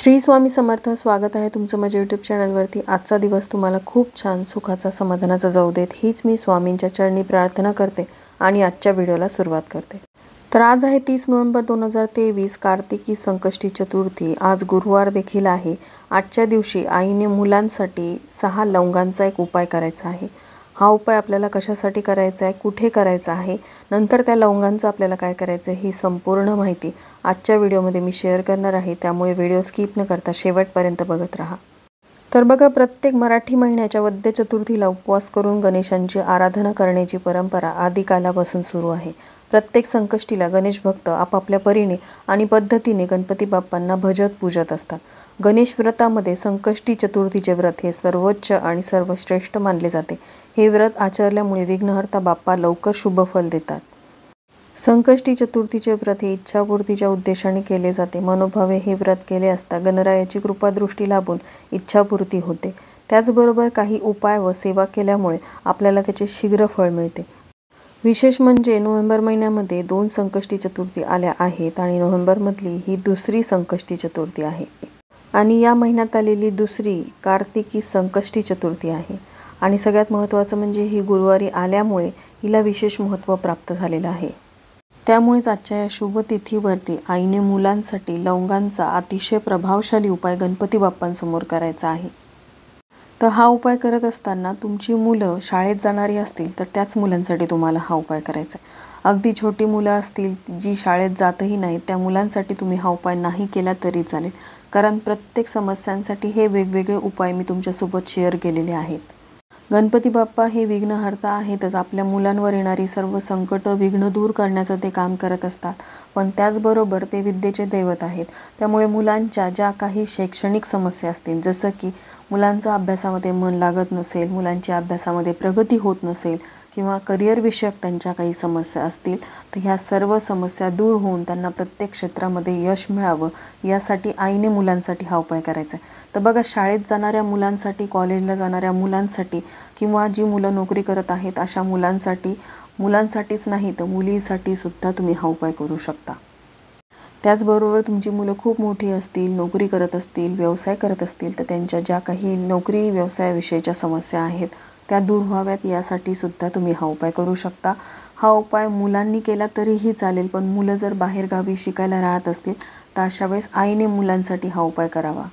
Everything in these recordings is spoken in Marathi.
श्री स्वामी समर्थ। स्वागत आहे तुमचं माझ्या यूट्यूब चॅनलवरती। आजचा दिवस तुम्हाला खूप छान सुखाचा समाधानाचा जाऊ देत हीच मी स्वामींच्या चरणी प्रार्थना करते आणि आजच्या व्हिडिओला सुरुवात करते। तर आज आहे 30 नोव्हेंबर 2023 कार्तिकी संकष्टी चतुर्थी। आज गुरुवार देखील आहे। आजच्या दिवशी आईने मुलांसाठी 6 लवंगांचा एक उपाय करायचा आहे। हा उपाय आपल्याला कशासाठी करायचा आहे, कुठे करायचा आहे, नंतर त्या लवंगांचं आपल्याला काय करायचं आहे, ही संपूर्ण माहिती आजच्या व्हिडिओमध्ये मी शेअर करणार आहे। त्यामुळे व्हिडिओ स्किप न करता शेवटपर्यंत बघत राहा। तर बघा, प्रत्येक मराठी महिन्याच्या वद्य चतुर्थीला उपवास करून गणेशांची आराधना करण्याची परंपरा आदिकालापासून सुरू आहे। प्रत्येक संकष्टीला गणेश भक्त आपापल्या परीने आणि पद्धतीने गणपती बाप्पांना भजत पूजत असतात। गणेश व्रतामध्ये संकष्टी चतुर्थीचे व्रत हे सर्वोच्च आणि सर्वश्रेष्ठ मानले जाते। हे व्रत आचरल्यामुळे विघ्नहर्ता बाप्पा लवकर शुभ फल देतात। संकष्टी चतुर्थीचे व्रत हे इच्छापूर्तीच्या उद्देशाने केले जाते। मनोभावे हे व्रत केले असता गणरायाची कृपादृष्टी लाभून इच्छापूर्ती होते। त्याचबरोबर काही उपाय व सेवा केल्यामुळे आपल्याला त्याचे शीघ्र फळ मिळते। विशेष म्हणजे नोव्हेंबर महिन्यामध्ये 2 संकष्टी चतुर्थी आल्या आहेत आणि नोव्हेंबरमधली ही दुसरी संकष्टी चतुर्थी आहे आणि या महिन्यात आलेली दुसरी कार्तिकी संकष्टी चतुर्थी आहे। आणि सगळ्यात महत्त्वाचं म्हणजे ही गुरुवारी आल्यामुळे हिला विशेष महत्त्व प्राप्त झालेलं आहे। त्यामुळेच आजच्या या शुभ तिथीवरती आईने मुलांसाठी लवंगांचा अतिशय प्रभावशाली उपाय गणपती बाप्पांसमोर करायचा आहे। तर हा उपाय करत असताना तुमची मुलं शाळेत जाणारी असतील तर त्याच मुलांसाठी तुम्हाला हा उपाय करायचा आहे। अगदी छोटी मुलं असतील जी शाळेत जातही नाहीत त्या मुलांसाठी तुम्ही हा उपाय नाही केला तरी चालेल, कारण प्रत्येक समस्यांसाठी हे वेगवेगळे उपाय मी तुमच्यासोबत शेअर केलेले आहेत। गणपती बाप्पा हे विघ्नहर्ता आहेतच। आपल्या मुलांवर येणारी सर्व संकट विघ्न दूर करण्याचं ते काम करत असतात, पण त्याचबरोबर ते विद्येचे दैवत आहेत। त्यामुळे मुलांच्या ज्या काही शैक्षणिक समस्या असतील, जसं की मुलांचं अभ्यासामध्ये मन लागत नसेल, मुलांची अभ्यासामध्ये प्रगती होत नसेल किंवा करिअर विषयक त्यांच्या काही समस्या असतील, तर ह्या सर्व समस्या दूर होऊन त्यांना प्रत्येक क्षेत्रामध्ये यश मिळावं यासाठी आईने मुलांसाठी हा उपाय करायचा आहे। तर बघा, शाळेत जाणाऱ्या मुलांसाठी, कॉलेजला जाणाऱ्या मुलांसाठी किंवा जी मुलं नोकरी करत आहेत अशा मुलांसाठीच नाही तर मुलीसाठी सुद्धा तुम्ही हा उपाय करू शकता। त्याचबरोबर तुमची मुलं खूप मोठी असतील, नोकरी करत असतील, व्यवसाय करत असतील तर त्यांच्या ज्या काही नोकरी व्यवसायाविषयीच्या समस्या आहेत त्या दूर व्हाव्यात यासाठी सुद्धा तुम्ही हा उपाय करू शकता। हा उपाय मुलांनी केला तरीही चालेल, पण मुलं जर बाहेरगावी शिकायला राहत असतील तर अशा वेळेस आईने मुलांसाठी हा उपाय करावा।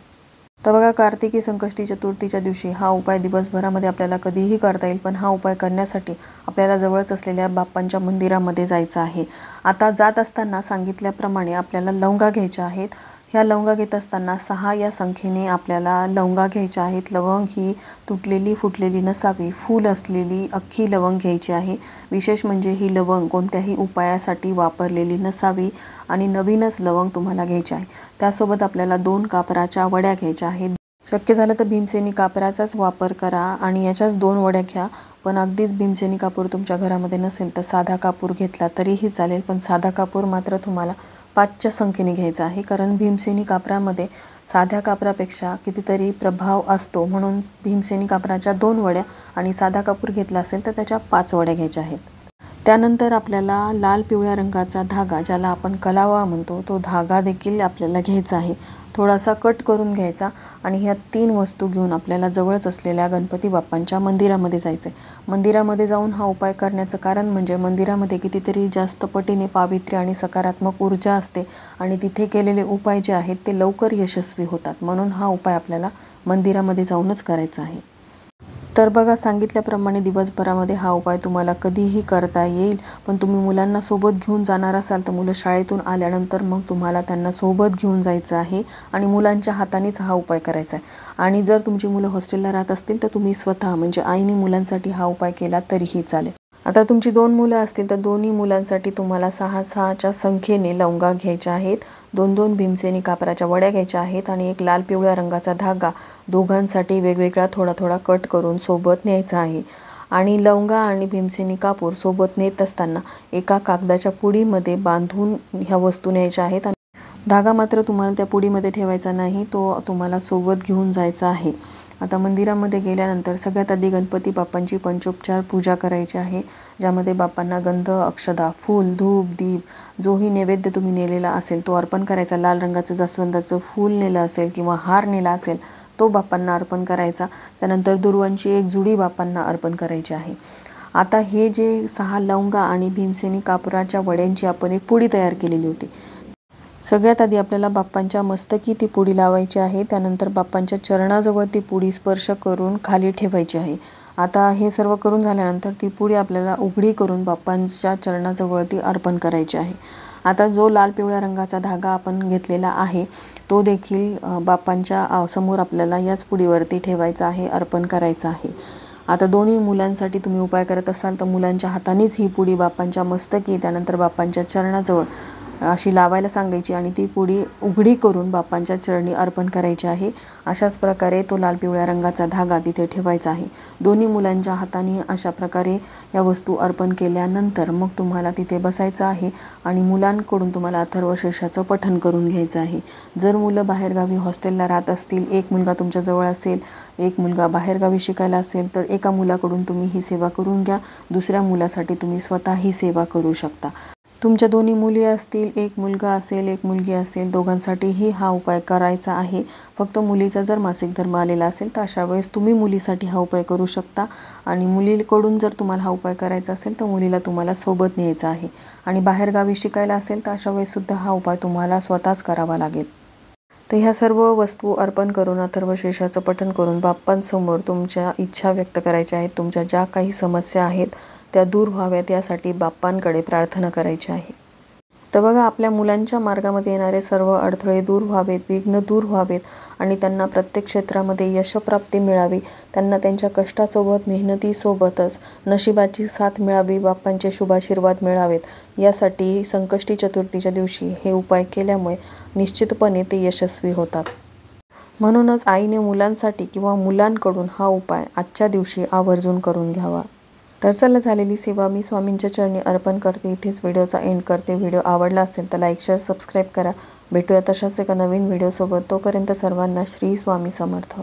तर बघा, कार्तिकी संकष्टी चतुर्थीच्या दिवशी हा उपाय दिवसभरामध्ये आपल्याला कधीही करता येईल, पण हा उपाय करण्यासाठी आपल्याला जवळच असलेल्या बाप्पांच्या मंदिरामध्ये जायचं आहे। आता जात असताना सांगितल्याप्रमाणे आपल्याला लवंगा घ्यायच्या आहेत। ह्या लवंगा घेत असताना 6 या संख्येने आपल्याला लवंगा घ्यायच्या आहेत। लवंग ही तुटलेली फुटलेली नसावी, फूल असलेली अख्खी लवंग घ्यायची आहे। विशेष म्हणजे ही लवंग कोणत्याही उपायासाठी वापरलेली नसावी आणि नवीनच लवंग तुम्हाला घ्यायची आहे। त्यासोबत आपल्याला 2 कापराच्या वड्या घ्यायच्या आहेत। शक्य झालं तर भीमसेनी कापराचाच वापर करा आणि याच्याच 2 वड्या घ्या, पण अगदीच भीमसेनी कापूर तुमच्या घरामध्ये नसेल तर साधा कापूर घेतला तरीही चालेल, पण साधा कापूर मात्र तुम्हाला 5च्या संख्येने घ्यायचा आहे, कारण भीमसेनी कापरामध्ये साध्या कापरापेक्षा कितीतरी प्रभाव असतो। म्हणून भीमसेनी कापराच्या 2 वड्या आणि साधा कापूर घेतला असेल तर त्याच्या 5 वड्या घ्यायच्या आहेत। त्यानंतर आपल्याला लाल पिवळ्या रंगाचा धागा, ज्याला आपण कलावा म्हणतो, तो धागा देखील आपल्याला घ्यायचा आहे। थोडासा कट करून घ्यायचा आणि ह्या 3 वस्तू घेऊन आपल्याला जवळच असलेल्या गणपती बाप्पांच्या मंदिरामध्ये जायचं आहे। मंदिरामध्ये जाऊन हा उपाय करण्याचं कारण म्हणजे मंदिरामध्ये कितीतरी जास्त पटीने पावित्र्य आणि सकारात्मक ऊर्जा असते आणि तिथे केलेले उपाय जे आहेत ते लवकर यशस्वी होतात। म्हणून हा उपाय आपल्याला मंदिरामध्ये जाऊनच करायचा आहे। तर बघा, सांगितल्याप्रमाणे दिवसभरामध्ये हा उपाय तुम्हाला कधीही करता येईल, पण तुम्ही मुलांना सोबत घेऊन जाणार असाल तर मुलं शाळेतून आल्यानंतर मग तुम्हाला त्यांना सोबत घेऊन जायचं आहे आणि मुलांच्या हातानेच हा उपाय करायचा आहे। आणि जर तुमची मुलं हॉस्टेलला राहत असतील तर तुम्ही स्वतः म्हणजे आईने मुलांसाठी हा उपाय केला तरीही चालेल। आता तुमची 2 मुलं असतील तर दोन्ही मुलांसाठी तुम्हाला 6च्या संख्येने लवंगा घ्यायच्या आहेत, 2 भीमसेनी कापराच्या वड्या घ्यायच्या आहेत आणि एक लाल पिवळ्या रंगाचा धागा दोघांसाठी वेगवेगळा थोडा थोडा कट करून सोबत न्यायचा आहे। आणि लवंगा आणि भीमसेनी कापूर सोबत नेत असताना एका कागदाच्या पुडीमध्ये बांधून ह्या वस्तू न्यायच्या आहेत आणि धागा मात्र तुम्हाला त्या पुडीमध्ये ठेवायचा नाही, तो तुम्हाला सोबत घेऊन जायचा आहे। आता मंदिरामध्ये गेल्यानंतर सगळ्यात आधी गणपती बाप्पांची पंचोपचार पूजा करायची आहे, ज्यामध्ये बाप्पांना गंध, अक्षदा, फूल, धूप, दीप जोही नैवेद्य तुम्ही नेलेला असेल तो अर्पण करायचा। लाल रंगाचं जास्वंदाचं फूल नेलं असेल किंवा हार नेला असेल तो बाप्पांना अर्पण करायचा। त्यानंतर दुर्वांची एक जुडी बाप्पांना अर्पण करायची आहे। आता हे जे 6 लवंगा आणि भीमसेनी कापुराच्या वड्यांची आपण एक पुडी तयार केलेली होती। सगळ्यात आधी आपल्याला बाप्पांच्या मस्तकी ती पुडी लावायची आहे। त्यानंतर बाप्पांच्या चरणाजवळ ती पुडी स्पर्श करून खाली ठेवायची आहे। आता हे सर्व करून झाल्यानंतर ती पुडी आपल्याला उघडी करून बाप्पांच्या चरणाजवळ ती अर्पण करायची आहे। आता जो लाल पिवळ्या रंगाचा धागा आपण घेतलेला आहे तो देखील बाप्पांच्या समोर आपल्याला याच पुडीवरती ठेवायचा आहे, अर्पण करायचा आहे। आता दोन्ही मुलांसाठी तुम्ही उपाय करत असाल तर मुलांच्या हातानेच ही पुडी बाप्पांच्या मस्तकी त्यानंतर बाप्पांच्या चरणाजवळ अशी लावायला सांगायची आणि ती पुडी उघडी करून बाप्पांच्या चरणी अर्पण करायची आहे। अशाच प्रकारे तो लाल पिवळ्या रंगाचा धागा तिथे ठेवायचा आहे। दोन्ही मुलांच्या हाताने अशा प्रकारे या वस्तू अर्पण केल्यानंतर मग तुम्हाला तिथे बसायचं आहे आणि मुलांकडून तुम्हाला अथर्वशीर्षाचं पठण करून घ्यायचं आहे। जर मुलं बाहेरगावी हॉस्टेलला राहत असतील, एक मुलगा तुमच्या जवळ असेल, एक मुलगा बाहेरगावी शिकायला असेल तर एका मुलाकडून तुम्ही ही सेवा करून घ्या, दुसऱ्या मुलासाठी तुम्ही स्वतः ही सेवा करू शकता। तुमच्या दोन्ही मुली असतील, एक मुलगा असेल, एक मुलगी असेल, दोघांसाठीही हा उपाय करायचा आहे। फक्त मुलीचा जर मासिक धर्म आलेला असेल तर अशा वेळेस तुम्ही मुलीसाठी हा उपाय करू शकता आणि मुलीकडून जर तुम्हाला हा उपाय करायचा असेल तर मुलीला तुम्हाला सोबत न्यायचं आहे आणि बाहेरगावी शिकायला असेल तर अशा वेळेस सुद्धा हा उपाय तुम्हाला स्वतःच करावा लागेल। तर ह्या सर्व वस्तू अर्पण करून अथर्वशीर्षाचं पठण करून बाप्पांसमोर तुमच्या इच्छा व्यक्त करायच्या आहेत। तुमच्या ज्या काही समस्या आहेत त्या दूर व्हाव्यात यासाठी बाप्पांकडे प्रार्थना करायची आहे। तर बघा, आपल्या मुलांच्या मार्गामध्ये येणारे सर्व अडथळे दूर व्हावेत, विघ्न दूर व्हावेत आणि त्यांना प्रत्येक क्षेत्रामध्ये यशप्राप्ती मिळावी, त्यांना त्यांच्या कष्टासोबत मेहनतीसोबतच नशिबाची साथ मिळावी, बाप्पांचे शुभाशीर्वाद मिळावेत यासाठी संकष्टी चतुर्थीच्या दिवशी हे उपाय केल्यामुळे निश्चितपणे ते यशस्वी होतात। म्हणूनच आईने मुलांसाठी किंवा मुलांकडून हा उपाय आजच्या दिवशी आवर्जून करून घ्यावा। तर चला, झालेली सेवा मी स्वामींच्या चरणी अर्पण करते। इथेच व्हिडिओचा एंड करते। व्हिडिओ आवडला असेल तर लाईक, शेअर, सबस्क्राईब करा। भेटूया तशाच एका नवीन व्हिडिओसोबत। तोपर्यंत सर्वांना श्री स्वामी समर्थ।